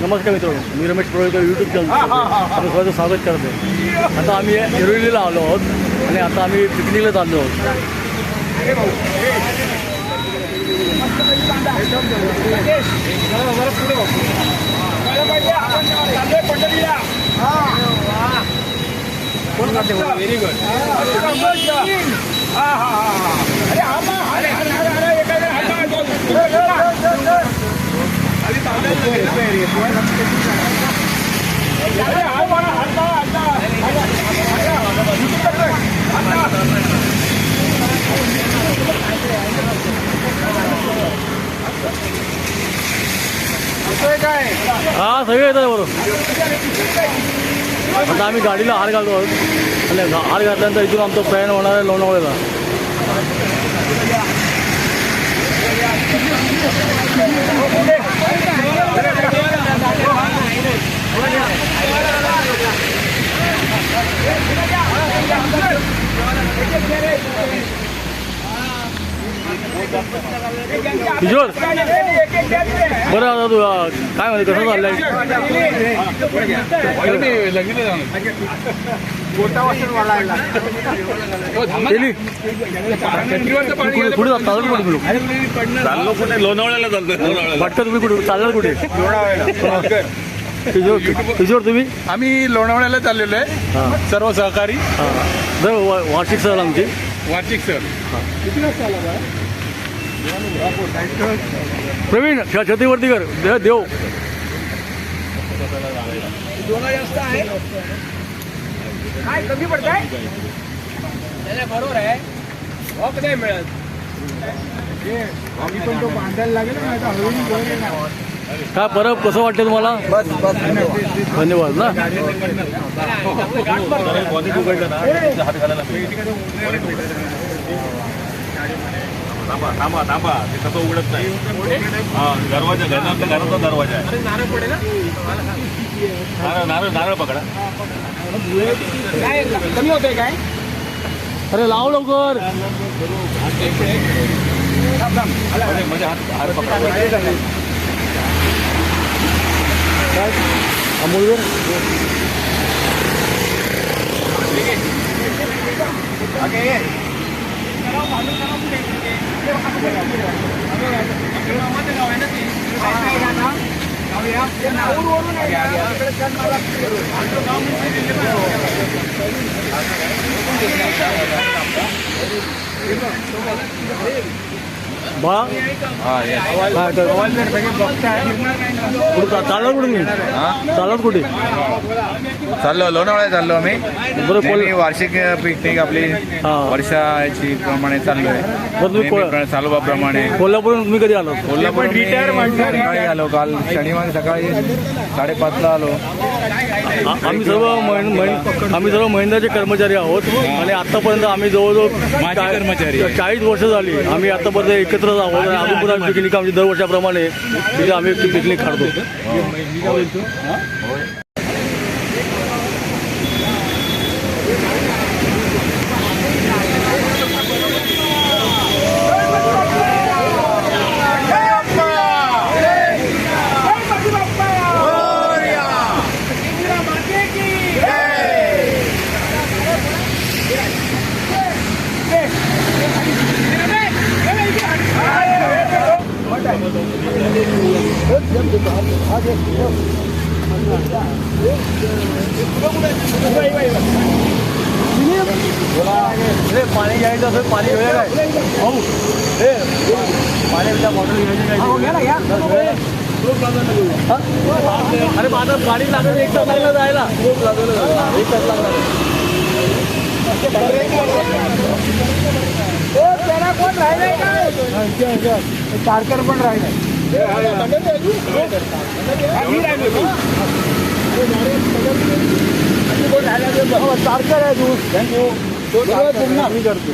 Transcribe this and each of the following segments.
नमस्कार मित्रांनो, मी Ramesh प्रवेकर YouTube channel आपलं सर्वांचं स्वागत करतो. आता आम्ही एरोलीला आलो आहोत आणि आता आम्ही पिकनिकला चाललो आहोत. Very good. हा सगळे येतात बरोबर. आता आम्ही गाडीला हार घालतो आहोत आणि हार घातल्यानंतर इथून आमचं प्रयाण होणार आहे लोणावळ्याला. किशोर बरं, आता तू काय म्हणते, कसं चाललंय? कुठे चाललो कुठे? लोणावळ्याला चालतो. वाटतं तुम्ही कुठे चालणार? कुठे किशोर तुम्ही? आम्ही लोणावळ्याला चाललेलो आहे, सर्व सहकारी. वार्षिक सहल आमची. वार्षिक सर प्रवीण छत्तीवरती कर देव. जास्त आहे काय कमी पडतंय बरोबर आहे. वॉक नाही मिळत. आम्ही पण तो बांधायला लागेल ना. काय परब कसं वाटतं तुम्हाला? बस बस धन्यवाद ना. थांबा थांबा थांबा, ते कसं उघडत नाही. हा दरवाजा, घराचा दरवाजा आहे. नारळ नारळ पकडा. काय कमी होतंय काय? अरे लाव लवकर. म्हणजे हात पकडा. अमोलवर बाळा चालत कुठे? मी चालत कुठे चाललो लोणावळ्या चाललो आम्ही. बरं. वार्षिक पिकनिक आपली वर्षाची प्रमाणे चाललोय. चालवाप्रमाणे कोल्हापूरहून तुम्ही कधी आलो? कोल्हापूर सकाळी आलो. काल शनिवारी सकाळी 5:30ला आलो. आम्ही सर्व महिंद्राचे कर्मचारी आहोत आणि आतापर्यंत आम्ही जवळजवळ कर्मचारी 40 वर्ष झाली आम्ही आतापर्यंत एकत्रच आहोत. आणि अजून पुन्हा पिकनिक आमची दरवर्षाप्रमाणे तिथे आम्ही पिकनिक काढतो. पाणी घ्यायचं असेल, पाणी घेऊया काय? पाण्याच्या बॉटल घ्यायची. अरे माझं गाडी लागेल, 1 तास लागला जायला. 1 तास लागला. कोण राहिलाय काय? तारकर पण राहिलाय. तारकर आहे तू. थँक्यू. मी करतो.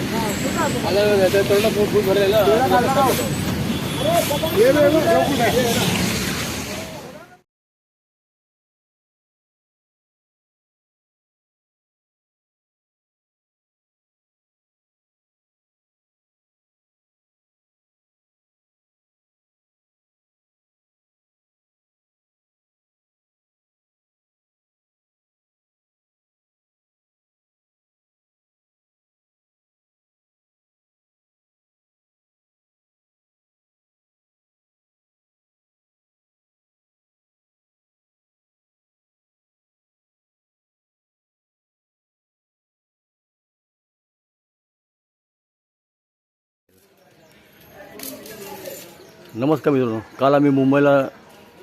नमस्कार मित्रांनो, काल आम्ही मुंबईला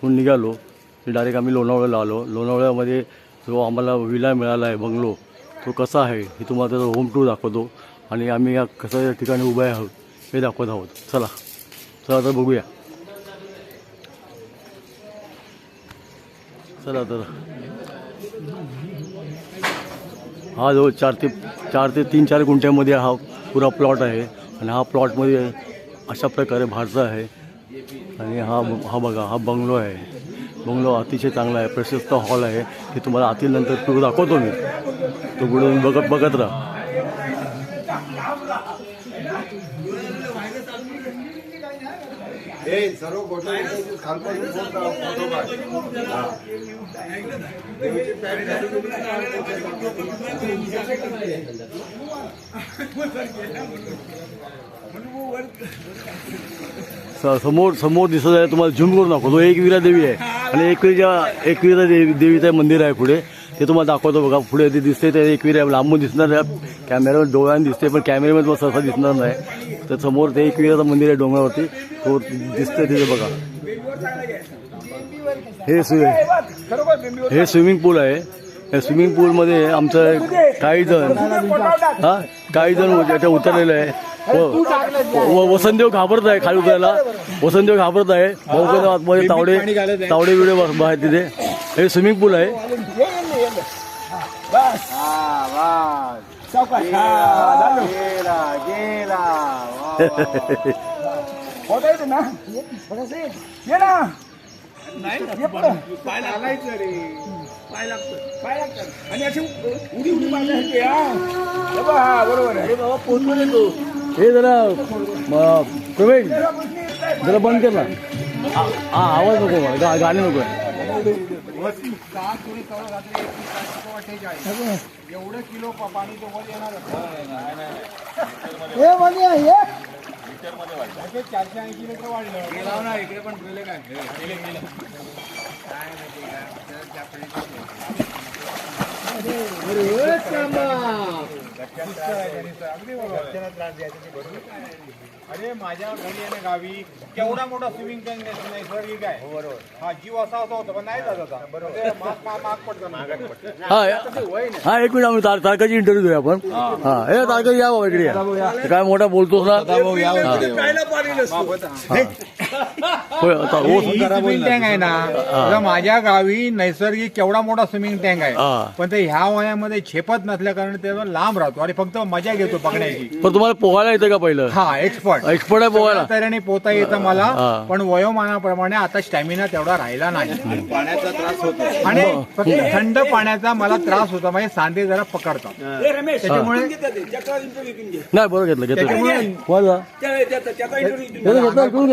निघालो की डायरेक्ट आम्ही लोणावळ्याला आलो. लोणावळ्यामध्ये जो आम्हाला विला मिळाला आहे बंगलो, तो कसा आहे हे तुम्हाला त्याचा होम टूर दाखवतो आणि आम्ही या कसा या ठिकाणी उभे आहोत हे दाखवत आहोत. चला तर बघूया. चला तर हा जो 4 ते 3-4 गुंठ्यामध्ये हा पुरा प्लॉट आहे आणि हा प्लॉटमध्ये अशा प्रकारे भाडचा आहे. आणि हा बघा, हा बंगलो आहे. बंगलो अतिशय चांगला आहे, प्रशस्त हॉल आहे. ते तुम्हाला आतील नंतर टूर दाखवतो मी, तो पुढे बघत राहा. समोर दिसत आहे, तुम्हाला झूम करून दाखवतो. एकविरा देवी आहे आणि एकविरा देवीचं मंदिर आहे पुढे, ते तुम्हाला दाखवतो. बघा पुढे ते दिसते, ते एकविरा लांबून दिसणार आहे, कॅमेऱ्यावर डोळ्याने दिसते पण कॅमेऱ्यामध्ये तुम्हाला सहसा दिसणार नाही. तर समोर ते एकविराचं मंदिर आहे डोंगरावरती, तो दिसतंय तिथे बघा. हे स्विमिंग पूल आहे. या स्विमिंग पूलमध्ये आमचं काही जण याच्या उतरलेलं आहे. वसंतदेव घाबरत आहे खाली उतरायला, वसंतदेव घाबरत आहे. भाऊ आतमध्ये तावडे विडे आहेत तिथे. हे स्विमिंग पूल आहे. आणि अशी उडी मारण्यासाठी बरोबर आहे बाबा. पोचून येतो हे जरा प्रवेश जरा बंद कर ना, आवाज नको, गाणे नको. एवढं किलो पाणी तो वर येणार 480 लिटर वाढलं ना. इकडे पण गेले काय अरे माझ्या घरी आहे ना गावी केवढा मोठा स्विमिंग टँक नैसर्गिक आहे. बरोबर. हा जीव असा होता पण नाही जात होता. बरोबर. माग पडतो. हा एक मिनिट, आम्ही तारकाची इंटरव्ह्यू घेऊया आपण. हा हे तारकाची या बाबा इकडे या. काय मोठा बोलतोस ना. स्विमिंग टँक आहे ना, माझ्या गावी नैसर्गिक केवढा मोठा स्विमिंग टँक आहे, पण ते ह्या वयामध्ये झेपत नसल्या कारण ते लांब राहतो आणि फक्त मजा घेतो पकडायची. पण तुम्हाला पोहायला येतं का पहिलं? हा, एक्सपर्ट आहे पोहायला. तऱ्हेने पोहता येतं मला, पण वयोमानाप्रमाणे आता स्टॅमिना तेवढा राहिला नाही. पाण्याचा त्रास होतो आणि फक्त थंड पाण्याचा मला त्रास होता, म्हणजे सांधे जरा पकडतात. त्याच्यामुळे नाही बरोबर घेतलं त्याच्यामुळे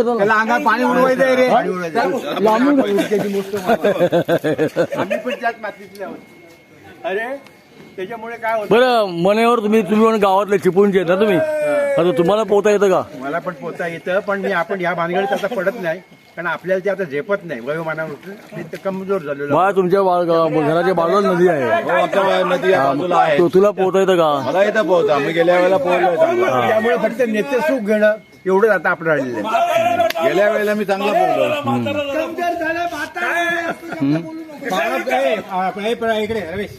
त्याला अंगात पाणी उडवायचं रे. आम्ही पण त्याच मातीतले आहोत. अरे त्याच्यामुळे काय होतं बरं, मनेवर तुम्ही गावातले चिपळूणचे आहेत ना तुम्ही, आता तुम्हाला पोहता येतं का? मला पण पोहता येतं, पण आपण ह्या भानगडीत आता पडत नाही कारण आपल्याला ते आता झेपत नाही वयोमानावर, कमजोर झालेलं. बा तुमच्या घराच्या बाजूला नदी आहे, नदी आहे. तुला पोहता येतं का? मला येतं पोहता, मी गेल्या वेळेला पोहलोय. त्यामुळे फक्त नेते सुख घेणं एवढंच आता आपलं राहिलेलं आहे. गेल्या वेळेला मी चांगला पोहलो. इकडे रमेश,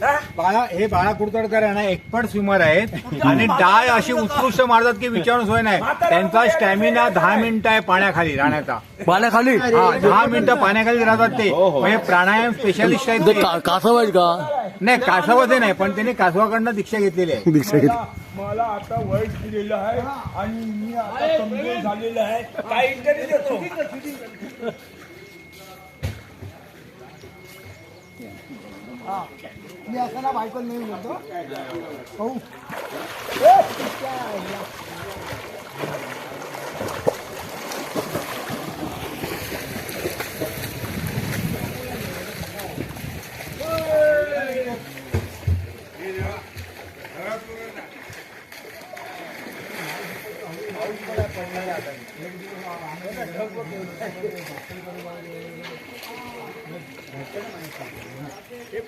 हे बाळा कुडतडकर आहे ना, एक्सपर्ट स्विमर आहेत आणि डाय अशी उत्कृष्ट मारतात की विचारून सोय नाही. त्यांचा स्टॅमिना 10 मिनिटं आहे पाण्याखाली राहण्याचा. पाण्याखाली 10 मिनिटं पाण्याखाली राहतात ते. म्हणजे प्राणायाम स्पेशालिस्ट आहेत ते. कासव आहेत का? नाही, कासवाचे नाही, पण त्यांनी कासवाकडनं दीक्षा घेतलेली आहे. दीक्षा घेतली. मला आता वय दिलेलं आहे आणि मी आता कमजोर झालेलं आहे. काय इंटरव्ह्यू देतो मी असताना बायको नाही बोलतो.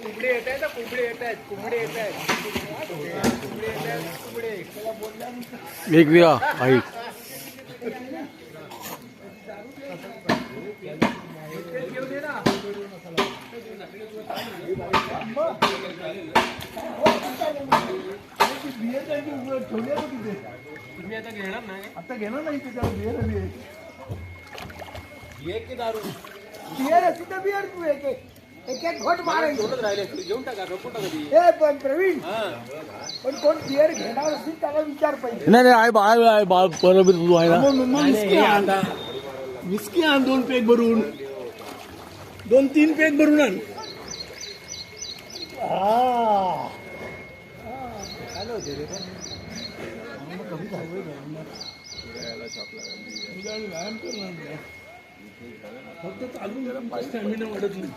कुबडे येत आहेत, कुबडे येत आहेत, कुबडे येत आहेत, कुबडे येत आहेत, कुबडे. एक विरा आई आता घेणार नाही त्याच्यावर बिअर बिअर बिअर असती तर बिअर तू एक एक घोट मारायचं पण प्रवीण पण कोण बिअर घेणार असतील त्याला विचार पाहिजे नाही आहे बाळ बरोबर तू आहे ना. विस्की आण 2 पेग भरून 2-3 पेग भरून आण फक्त चालून स्टॅमिना वाढत नाही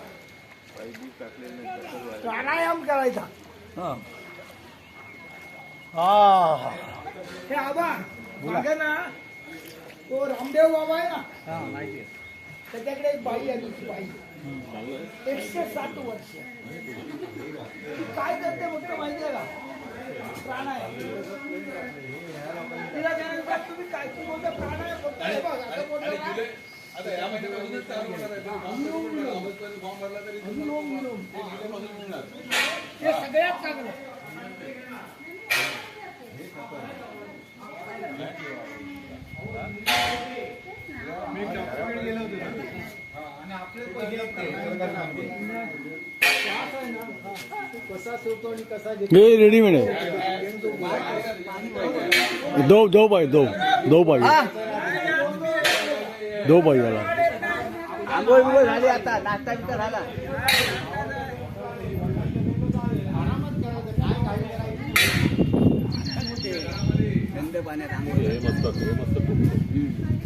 प्राणायाम करायचा हे आबा बघा ना तो रामदेव बाबा आहे ना त्याच्याकडे एक बाई आली ती बाई 160 वर्ष ती काय करते फक्त माहिती आहे का प्राणायाम तिला त्यानंतर तुम्ही काय ती बोलता प्राणायाम फक्त हे बघ, असं बोलता ना. अनुलोम विलोम. हे सगळ्यात चांगलं कसा सोडतो आणि कसा हे रेडीमेड आहे. दो पाहिजे त्याला. आंघोळ बिंघोळ झाली आता नाश्ता बिस्ता झाला थंड पाण्यात आंघोळ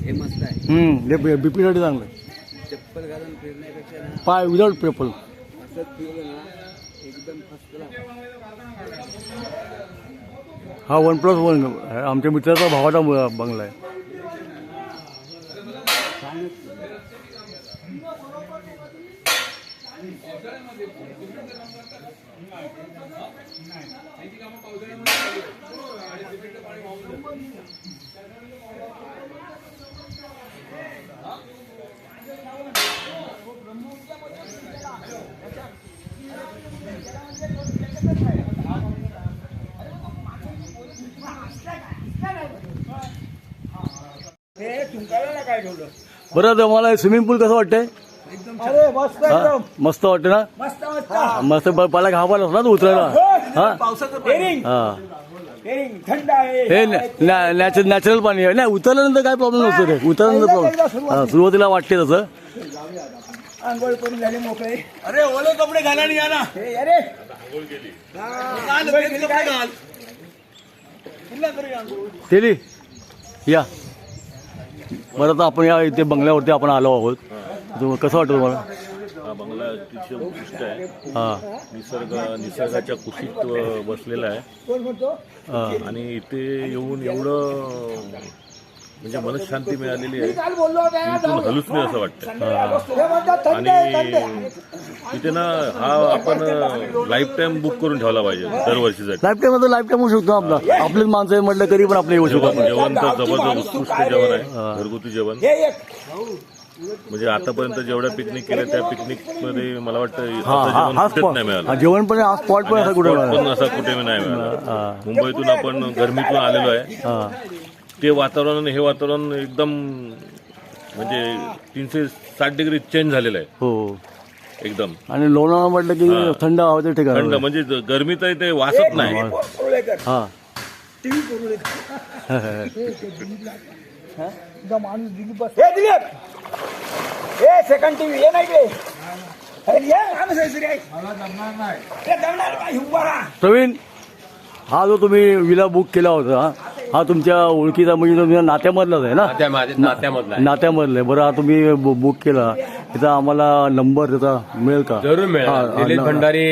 हे मस्त आहे बीपी साठी चांगलं. चप्पल घालून फिरण्यापेक्षा ना पाय विदाउट पेपल. असंच फिरलं ना एकदम फर्स्ट क्लास. हा 1+1 आमच्या मित्राचा भावाचा बंगला आहे. हे तुमच्याला काय ठेवलं बरं तर मला स्विमिंग पूल कसं वाटतंय? अरे मस्त हा? मस्त वाटतं ना. मस्त मस्त मस्त पहिला घाबरलास ना तू उतरायला. हा हेरिंग हा हेरिंग थंड आहे हे नॅचरल पाणी आहे. नाही उतरल्यानंतर काय प्रॉब्लेम नसतो रे. उतरल्यानंतर प्रॉब्लेम सुरुवातीला वाटते तसं. आंघोळ करून झाले मोकळे. अरे ओले कपडे घाला आणि या ना. हे अरे आंघोळ केली काय घाल पुन्हा करूया आंघोळ. केली या. बरं तर आपण या इथे बंगल्यावरती आपण आलो आहोत. कसं वाटतं तुम्हाला? हा बंगला अतिशय उत्कृष्ट आहे. हा निसर्गाच्या कुशीत बसलेला आहे. कोण म्हणतो हा आणि इथे येऊन एवढं म्हणजे मनशांती मिळालेली आहे काल बोललो होतो की इथून हलूच नाही असं वाटतं. हे म्हणतात थंड आहे थंड आहे. आणि तिथे ना हा आपण लाईफ टाइम बुक करून ठेवला पाहिजे दरवर्षीसाठी. लाईफ टाइम होऊ शकतो आपला. आपलीच माणसं आहे म्हटलं तरी पण आपलं येऊ शकतो. जेवण तर जबरदस्त उत्कृष्ट जेवण आहे. घरगुती जेवण. हे एक म्हणजे आतापर्यंत जेवढ्या पिकनिक केल्या त्या पिकनिक मध्ये मला वाटतं हा असं हा जेवण हा कुठेच स्पॉट नाही मिळालं. जेवण पण हा स्पॉट पण असं कुठे Spot मिळाला. पण असा कुठे नाही मिळाला. हा मुंबईतून आपण गरमीतून आलेलो आहे. हा ते वातावरण आणि हे वातावरण एकदम म्हणजे 360 डिग्री चेंज झालेलं आहे हो. एकदम. आणि लोणावळा म्हटलं की थंड हवेचं थंड ठिकाण. म्हणजे गरमीत ते वासत नाही. कोरोळेकर हा टीव्ही कोरोळेकर माणूस दिलीप बस हे दिलीप हे सेकंड टीव्ही हे नाही रे. अरे ये माणूस आहे रे. मला जमणार नाही. हे जमणार काय उभा राहा. प्रवीण हा जो तुम्ही विला बुक केला होता हा तुमच्या ओळखीचा म्हणजे तुमच्या नात्यामधलाच आहे ना? नात्यामधला आहे. बरं हा तुम्ही बुक केला त्याचा आम्हाला नंबर त्याचा मिळेल का? जरूर मिळेल. निलेश भंडारी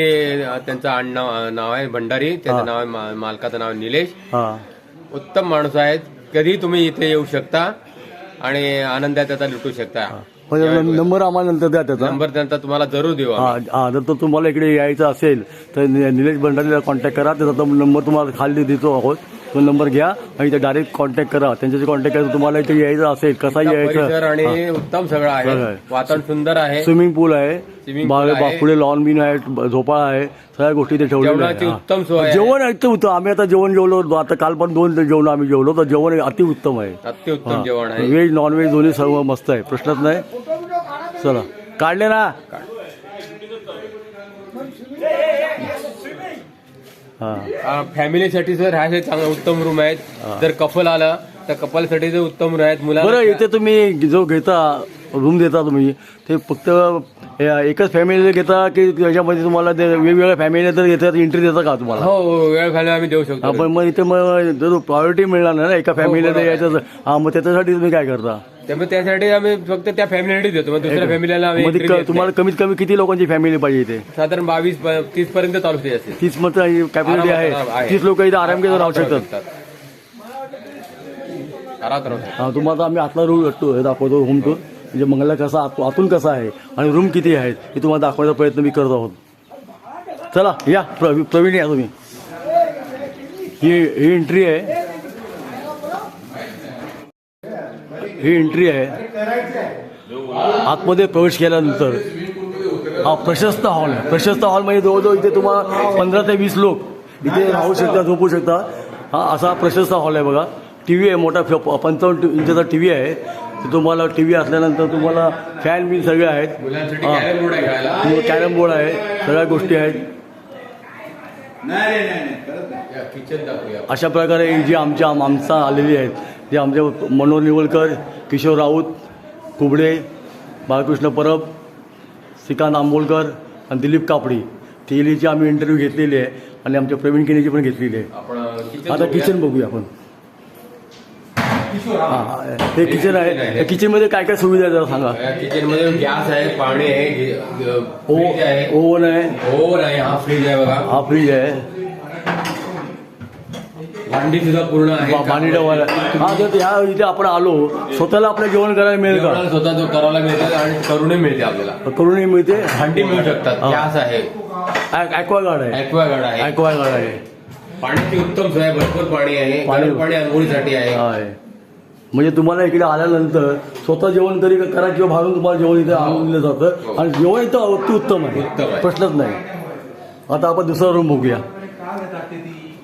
त्यांचं नाव आहे. भंडारी त्यांचं नाव आहे. मालकाचं नाव आहे निलेश. हा उत्तम माणूस आहेत. कधी तुम्ही इथे येऊ शकता आणि आनंद त्याचा लुटू शकता. नंबर आम्हाला नंतर द्या त्याचा. नंबर त्यांचा तुम्हाला जरूर देऊ आम्ही. हा जर तो तुम्हाला इकडे यायचं असेल तर निलेश भंडारीला कॉन्टॅक्ट करा. त्याचा नंबर तुम्हाला खाली देतो आहोत. तो नंबर घ्या आणि इथे डायरेक्ट कॉन्टॅक्ट करा, त्यांच्याशी कॉन्टॅक्ट करा. तुम्हाला इथे यायचं असेल, कसं परिसर यायचं, आणि उत्तम सगळं आहे. सगळं आहे. वातावरण सुंदर आहे. स्विमिंग पूल आहे, Swimming pool आहे. पुढे लॉन बिन आहे, झोपाळा आहे, सगळ्या गोष्टी इथे ठेवलेल्या जेवणाची उत्तम सोय आहे. आहे. जेवण एकदम उत्तम. आम्ही आता जेवण जेवलो, आता काल पण 2 जेवण आम्ही जेवलो, तर जेवण अतिउत्तम आहे. अत्युत्तम जेवण आहे. व्हेज नॉन व्हेज दोन्ही सर्व मस्त आहे, प्रश्नच नाही. फोटो बिटो काढा. चला काढले ना. हा फॅमिलीसाठी सर ह्या चांगलं उत्तम रूम आहेत. जर कपल आलं तर कपलसाठी जे उत्तम रूम आहेत. बरं, मुलांना इथे तुम्ही जो घेता रूम देता तुम्ही, ते फक्त एकच फॅमिलीला घेता की त्याच्यामध्ये तुम्हाला ते वेगवेगळ्या फॅमिलीला तर घेतात, एंट्री देता का तुम्हाला? हो वेळ फॅमिली आम्ही देऊ शकतो. आपण मग इथे मग जर प्रायोरिटी मिळणार नाही ना एका फॅमिलीला बरोबर आहे. यायचं, हा मग त्याच्यासाठी तुम्ही काय करता? त्यामुळे त्यासाठी आम्ही फक्त त्या फॅमिलीसाठी देतो. मग दुसऱ्या फॅमिलीला आम्ही मग entry देत तुम्हाला नाही. कमीत कमी किती लोकांची फॅमिली पाहिजे इथे? साधारण 22-30 पर्यंत चालू असते. 30 मत कॅपॅसिटी आरामात आहे. 30 लोक इथे आराम घेऊन राहू शकतात. आरामात राहू शकतात. हा, तुम्हाला आम्ही आतला रूम दाखवतो, होम टूर म्हणजे मंगला कसा आतून कसा आहे आणि रूम किती आहेत हे तुम्हाला दाखवायचा प्रयत्न मी करत आहोत. चला या प्रवीण या तुम्ही. ही एंट्री आहे, ही एंट्री आहे. आतमध्ये प्रवेश केल्यानंतर हा प्रशस्त हॉल आहे. प्रशस्त हॉल म्हणजे जवळजवळ इथे तुम्हाला 15 ते 20 लोक इथे राहू शकता, झोपू शकता. हा असा प्रशस्त हॉल आहे. बघा टीव्ही आहे, मोठा 55 इंचाचा टीव्ही आहे. तुम्हाला टीव्ही असल्यानंतर तुम्हाला फॅन बिन सगळे आहेत. मुलांसाठी कॅरम बोर्ड आहे खेळायला. कॅरम बोर्ड आहे, सगळ्या गोष्टी आहेत. किचन दाखवूया. अशा प्रकारे जी आमच्या माणसं आलेली आहेत, जे आमचे मनोहर निवलकर, किशोर राऊत, कुबडे, बाळकृष्ण परब, श्रीकांत आंबोलकर आणि दिलीप कापडी, तिघींची आम्ही इंटरव्ह्यू घेतलेली आहे आणि आमच्या प्रवीण किनीची पण घेतलेली आहे. आपण आता किचन बघूया आपण. हे किचन आहे. त्या किचनमध्ये काय काय सुविधा आहे जरा सांगा. किचन मध्ये गॅस आहे, पाणी आहे, फ्रीज आहे, ओव्हन आहे, ओव्हन आहे, हा फ्रीज आहे बघा, हा फ्रीज आहे, भांडी सुद्धा पूर्ण आहे. पाणी ठेवायला. हा तर ह्या इथे आपण आलो, स्वतःला आपलं जेवण करायला मिळेल का? जेवणाला स्वतः जो करायला मिळतात आणि करूनही मिळते आपल्याला. करूनही मिळते. भांडी मिळू शकतात. गॅस आहे, ॲक्वागार्ड आहे, ॲक्वागार्ड आहे, ॲक्वागार्ड आहे. पाण्याची उत्तम सोय आहे, भरपूर पाणी आहे. पाणी- गरम पाणी आंघोळीसाठी आहे. आहे. म्हणजे तुम्हाला इकडे आल्यानंतर स्वतः जेवण तरी करा किंवा बाहेरून तुम्हाला जेवण इथे आणून दिलं जातं आणि जेवण इथं अति उत्तम आहे, उत्तम आहे. प्रश्नच नाही. आता आपण दुसरा रूम बघूया.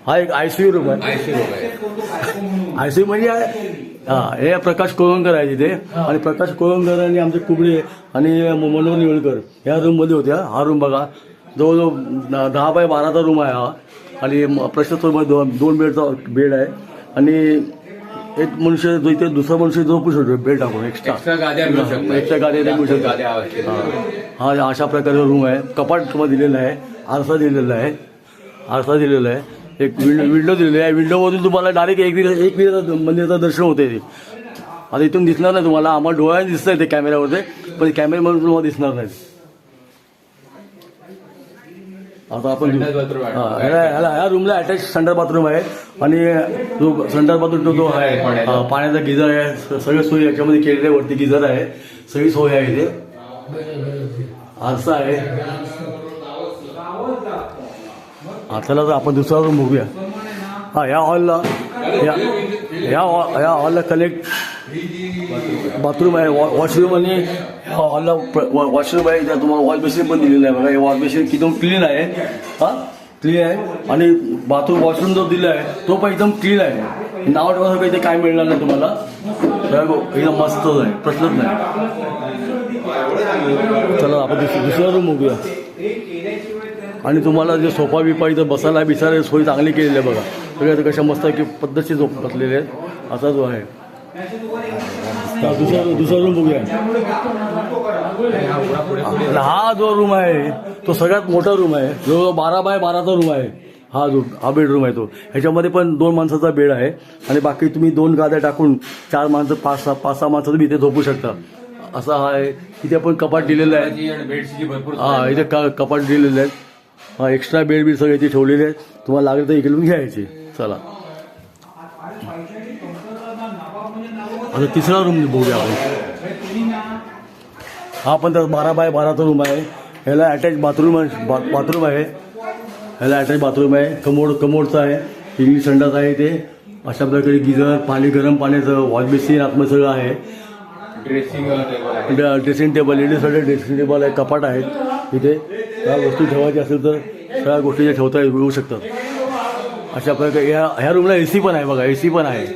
हा एक आयसीयू रूम आहे. ICU room आहे. आयसीयू म्हणजे हे प्रकाश कोळंबकर आहे तिथे आणि प्रकाश कोळंबकर आणि आमचे कुबडे आणि मनोहर निवळकर ह्या रूममध्ये होत्या. हा रूम बघा, जवळजवळ 10 बाय 12चा रूम आहे हा आणि प्रशस्त रूममध्ये 2 बेडचा बेड आहे आणि एक मनुष्य जो इथे दुसरा मनुष्य झोपू शकतो बेड टाकून एक्स्ट्रा गाद्या मिळू शकतात. एक्स्ट्रा गाद्या मिळू जास्त शकतात. गाद्या आवश्यक. हा अशा प्रकारचा रूम आहे. कपाट तुम्हाला दिलेलं आहे, आरसा दिलेला आहे, आरसा दिलेला आहे, एक विंडो दिलेली आहे. विंडोमधून तुम्हाला डायरेक्ट एक मंदिराचं दर्शन होते. आता इथून दिसणार नाही तुम्हाला, आम्हाला डोळ्याने दिसत आहे ते कॅमेऱ्यावरती, पण कॅमेऱ्यामधून तुम्हाला दिसणार नाही. आता आपण ह्या रूमला अटॅच संडास बाथरूम आहे आणि जो संडास बाथरूम जो आहे पाण्याचा गिझर आहे, सगळी सोयी याच्यामध्ये केलेली आहे. वरती गिझर आहे, सगळी सोय आहे इथे. आरसा आहे. चला तर आपण दुसरा रूम बघूया. हा या हॉलला या हॉलला कनेक्ट बाथरूम आहे, वॉशरूम आणि हॉलला वॉशरूम आहे. इथे तुम्हाला वॉश बेसिन पण दिलेलं आहे. बघा हे वॉश बेसिन एकदम क्लीन आहे. हा क्लीन आहे आणि बाथरूम वॉशरूम जो दिला आहे तो पण एकदम क्लीन आहे. नाव ठेवायचं इथे काय मिळणार नाही तुम्हाला, एकदम मस्तच आहे, प्रश्नच नाही. चला आपण दुसरा रूम बघूया. आणि तुम्हाला जे सोफा बिफा इथं बसायला बिसायला सोय चांगली केलेली आहे. बघा सगळ्या कशा मस्त की पद्धतशीर झोप बसलेले आहेत. असा जो आहे दुसरा रूम बघूया. हा जो रूम आहे तो सगळ्यात मोठा रूम आहे, जो 12 बाय 12चा रूम आहे. हा बेडरूम आहे तो. ह्याच्यामध्ये पण 2 माणसाचा बेड आहे आणि बाकी तुम्ही 2 गाद्या टाकून 4 माणसं 5-6 माणसं तुम्ही इथे झोपू शकता. असा हा आहे. इथे आपण कपाट दिलेलं आहे. बेडची भरपूर हा इथे कपाट दिलेले आहेत. हा एक्स्ट्रा बेड बीड सगळे इथे ठेवलेले आहेत. तुम्हाला लागेल तर इकडून घ्यायचे. चला आता तिसरा रूम बघूया आपण. हा पण तर 12 बाय 12चा रूम आहे. ह्याला अटॅच बाथरूम आहे. ह्याला अटॅच बाथरूम आहे. कमोडचा आहे. इंग्लिश संडास आहे. ते अशा प्रकारे गिझर, पाणी, गरम पाण्याचं वॉश बेसिन आतमध्ये सगळं आहे. ड्रेसिंग टेबल, लेडीजसाठी ड्रेसिंग टेबल आहे, कपाट आहेत इथे. त्या वस्तू ठेवायच्या असेल तर सगळ्या गोष्टी ठेवता येऊ शकतात. अशा प्रकारे ह्या रूमला AC पण आहे बघा, AC पण आहे.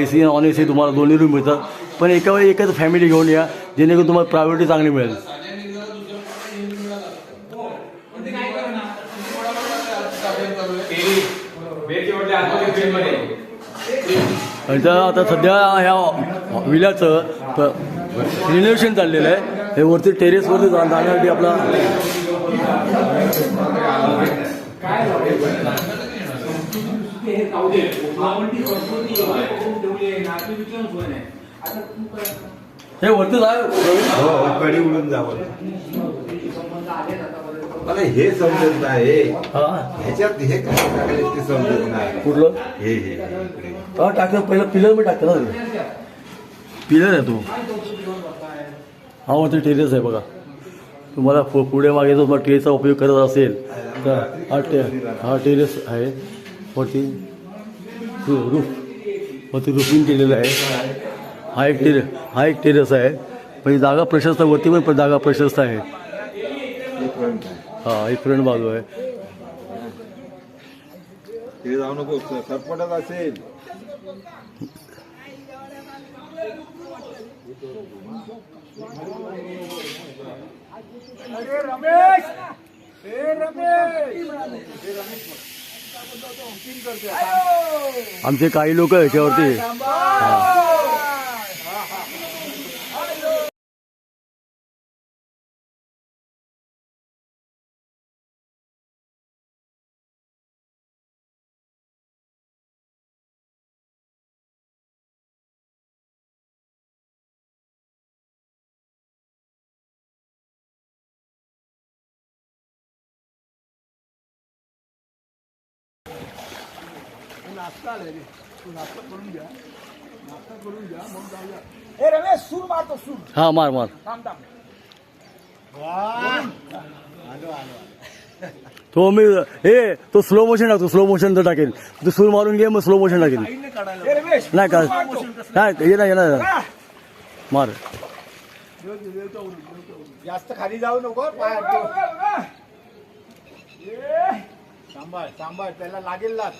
AC नॉन AC तुम्हाला दोन्ही रूम मिळतात. पण एका वेळी एकच फॅमिली घेऊन या, जेणेकरून तुम्हाला प्रायोरिटी चांगली मिळेल. आता सध्या ह्या विल्याचं रिनोव्हेशन चाललेलं आहे. हे वरती टेरेसवरती जाण्यासाठी आपला हे वरती कडी उडून जावं. मला हे समजत नाही. ह्याच्यात हे काय टाकलं ते समजत नाही. कुठलं हे इकडे टाकलं पहिलं पिलर मी टाकलं ना. पिलर आहे तो. हा वरती टेरेस आहे बघा. तुम्हाला पुढे मागे जर तुम्हाला टेरेसचा उपयोग करत असेल तर हा टेरेस आहे. वरती वरती रूफिंग केलेलं आहे. हा एक टेरेस आहे. म्हणजे जागा प्रशस्त, वरती पण जागा प्रशस्त आहे. हा एक फ्रंट बाजू आहे. ते जाऊ नको, सरपटत असेल. अरे रमेश, हे रमेश, आमचे काही लोक याच्यावरती हे रमेश सूर मारतो सूर. हा मार मार. थांब थांब. तो मी तो स्लो मोशन टाकतो. स्लो मोशन तर टाकेल. तू सूर मारून घे, मग स्लो मोशन टाकेल. हे रमेश नाही का नाही येणार मार. जास्त खाली जाऊ नको. पाय सांभाळ सांभाळ, त्याला लागेल लाग.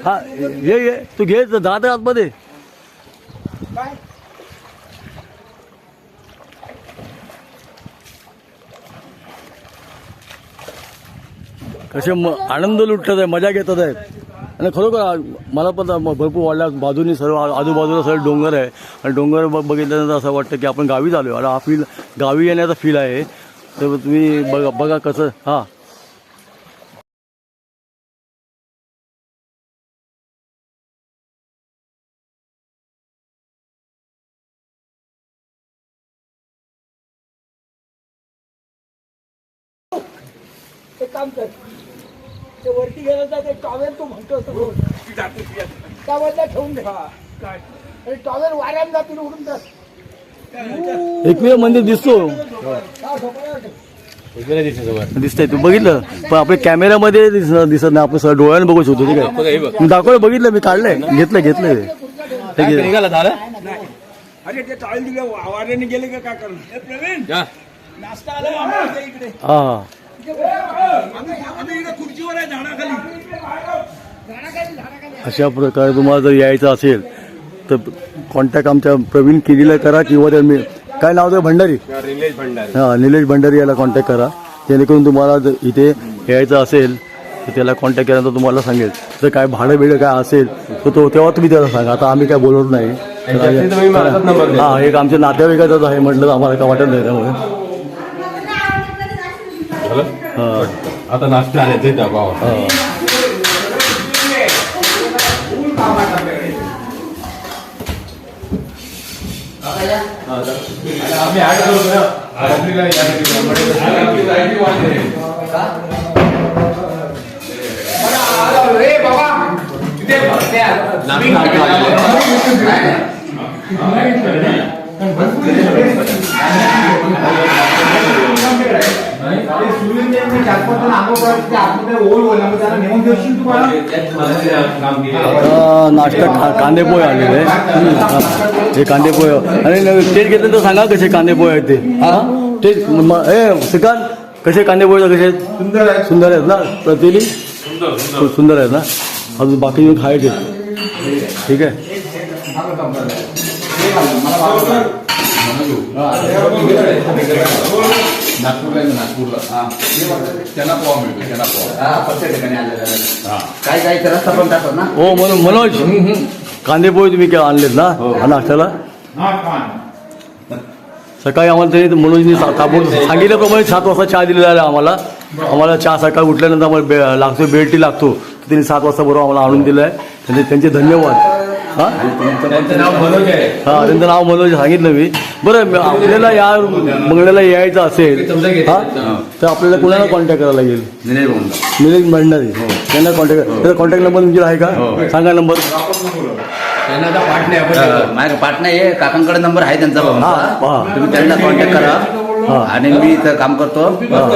हा ये तू घे जात आतमध्ये. कसे आनंद लुटतात आहे, मजा घेतात आहेत. आणि खरोखर मला पण भरपूर वाढल्या. बाजूनी सर्व आजूबाजूला सर्व डोंगर आहे. आणि डोंगर बघितल्यानंतर असं वाटतं की आपण गावी आलो. आणि हा फील गावी येण्याचा फील आहे. तर तुम्ही बघा कसं. हां एक काम कर, ते वरती गेलं तर ते टॉवेल तू म्हणतो त्यावरला ठेवून दे. आणि टॉवेल वाऱ्यात जातील, उडून जात. एकमेव मंदिर दिसतो. दिसतंय तू बघितलं, पण आपल्या कॅमेऱ्यामध्ये दिसत नाही. आपण सगळं डोळ्याने बघू शकतो. ठीक आहे, दाखवलं, बघितलं, मी काढलंय, घेतलंय. अरे ते टॉवेल दिलं वाऱ्याने गेले का काय करणार. प्रवीण नाश्ता आला इकडे. हा आम्ही इकडे खुर्चीवर आहे, झाडाखाली. अशा प्रकारे तुम्हाला जर यायचं असेल तर कॉन्टॅक्ट आमच्या प्रवीण केलीला करा, किंवा त्या मी काय नाव आहे भंडारी, हां निलेश भंडारी याला कॉन्टॅक्ट करा. जेणेकरून तुम्हाला जर इथे यायचं असेल तर त्याला कॉन्टॅक्ट केल्यानंतर तुम्हाला सांगेल. जर काय भाडं बिडं काय असेल तर तो तेव्हा तुम्ही त्याला सांगा. आता आम्ही काय बोलत नाही. हां एक आमच्या नातेवाईकाचाच आहे म्हटलं, आम्हाला काय वाटत नाही त्यामुळे. हां आता नाश्ता आले ते भाव. आम्ही ऍड करू रे बाबा. आता नाश्ता कांदे पोहे आलेले आहे. हे कांदे पोहे आणि टेस्ट घेतलं तर सांगा कसे कांदे पोहे आहेत ते. टेस्ट श्रीकांत कसे कांदे पोहे कसे आहेत? सुंदर आहेत ना प्रतिली? सुंदर आहेत ना. अजून बाकी खायचे. ठीक आहे. काय रस्ता पण टाकत ना. हो मनोज कांदे पोहे तुम्ही काय आणलेत ना हा नाश्त्याला? सकाळी आम्हाला त्यांनी मनोजनी ताबडतोब सांगितल्याप्रमाणे 7 वाजता चहा दिलेला आहे आम्हाला. आम्हाला चहा सकाळी उठल्यानंतर आम्हाला लागतो बेड टी लागतो. त्यांनी 7 वाजता बरोबर आम्हाला आणून दिलं आहे. त्यांचे धन्यवाद. हां त्यांचं नाव मनोज आहे. हां त्यांचं नाव मनोज सांगितलं मी. बरं आपल्याला या बंगल्याला यायचं असेल हां तर आपल्याला कोणाला कॉन्टॅक्ट करायला लागेल? निलेश भंडारी त्यांना कॉन्टॅक्ट. त्याचा कॉन्टॅक्ट नंबर तुमचा आहे का? सांगा नंबर. त्यांना आता पाठ नाही आपण माझ्या पार्टनर आहे काकांकडे नंबर आहे त्यांचा हां तुम्ही त्यांना कॉन्टॅक्ट करा. आणि मी इथं काम करतो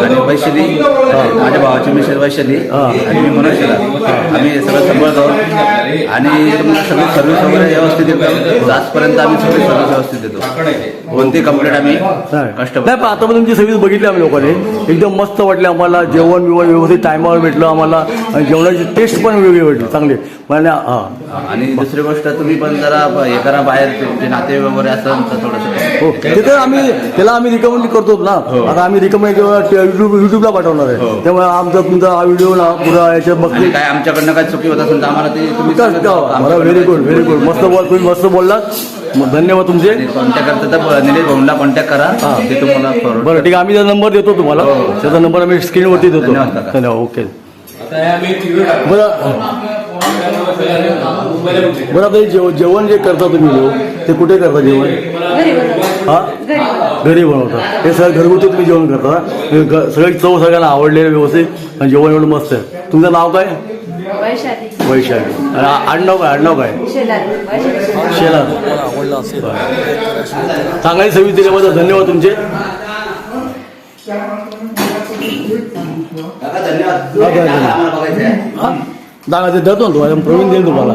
आणि वैशाली माझ्या भावाची मिसेस वैशाली आणि मी मनोज शेलार आम्ही सगळं सांभाळतो आणि सगळी सर्व्हिस वगैरे व्यवस्थित देतो. आजपर्यंत आम्ही सगळी सर्व्हिस व्यवस्थित देतो. कोणती कंप्लेंट आम्ही कस्टमर नाही पण आता पण तुमची सर्व्हिस बघितली आम्ही लोकांनी. एकदम मस्त वाटले आम्हाला. जेवण बिवण व्यवस्थित टायमावर भेटलं आम्हाला आणि जेवणाची टेस्ट पण वेगळी वाटली चांगली. म्हणजे हां आणि दुसरी गोष्ट तुम्ही पण जरा हे करा बाहेर तुमचे नाते वगैरे असेल तर थोडंसं हो तिथे त्याला आम्ही रिकमेंड करतो ना. आता आम्ही रिकमेंड युट्यूबला पाठवणार आहे. त्यामुळे आमचा तुमचा हा व्हिडिओ ना पुरा याच्यात आणि बघते. काय आमच्याकडनं काय चुकी होत असेल तर आम्हाला ते तुम्ही मला व्हेरी गुड मस्त तुम्ही मस्त बोललात. धन्यवाद तुमचे. कॉन्टॅक्ट करता तर निलेश भाऊंना कॉन्टॅक्ट करा. ते तुम्हाला forward बरं ठीक आहे. आम्ही त्याचा नंबर देतो तुम्हाला. त्याचा नंबर आम्ही स्क्रीनवरती देतो. धन्यवाद काका. धन्यवाद. ओके. आता हे आम्ही TV वर टाकतो. बरं आता हे जेवण जे करता तुम्ही लोक ते कुठे करता जेवण? हां घरी बनवता. हे सगळं घरगुती तुम्ही जेवण करता. सगळी चव सगळ्यांना आवडलेलं व्यवस्थित आणि जेवण एवढं मस्त आहे. तुमचं नाव काय? वैशाली. आणि आडनाव काय? शेलार. चांगली सर्व्हिस दिल्याबद्दल धन्यवाद तुमचे. काका, धन्यवाद. हा, धन्यवाद. आम्हाला बघायचं आहे. हां दादा ते देतो ना तुम्हाला. प्रवीण देईल तुम्हाला.